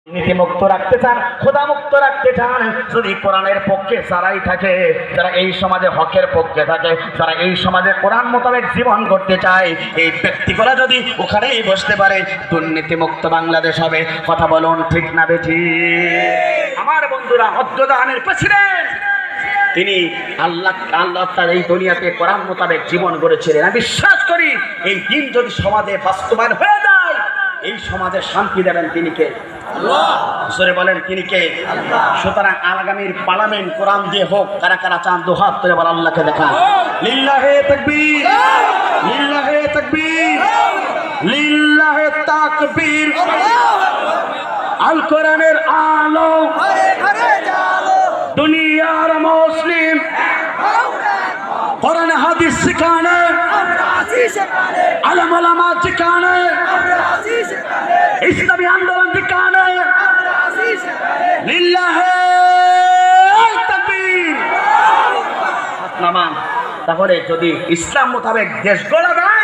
নীতিমুক্ত রাখতে চান, খোদা মুক্ত রাখতে চান, যদি কোরআনের পক্ষে যারাই থাকে, যারা এই সমাজে হকের পক্ষে থাকে, যারা এই সমাজে কোরআন মোতাবেক জীবন করতে চায়, এই ব্যক্তিগুলো যদি ওখানেই বসতে পারে, দুর্নীতিমুক্ত বাংলাদেশ হবে। কথা বলুন ঠিক না বেঠি? আমার বন্ধুরা, অদ্যদানের প্রেসিডেন্ট তিনি আল্লাহ তার এই দুনিয়াতে কোরআন মোতাবেক জীবন গড়েছিলেন। আমি বিশ্বাস করি এই দিন যদি সমাজে বাস্তবায়ন হয়ে যায়, এই সমাজে শান্তি দেবেন তিনি কে? আল্লাহ। জোরে বলেন তিনি কে? আল্লাহ। সুতরাং আগামীর পার্লামেন্ট কোরআন দিয়ে হোক। কারা কারা চান দুহাত তুলে বল আল্লাহকে দেখান। লিল্লাহে তাকবীর, লিল্লাহে তাকবীর, লিল্লাহে তাকবীর। আল কোরআনের আলো দুনিয়ার মুসলিম কোরআন হাদিস শিখানে, আলেম ওলামা শিখানে, ইসলামী আন্দোলন শিখানে। লিল্লাহে তাকবীর। তাহলে যদি ইসলাম মোতাবেক দেশ গড়া যায়,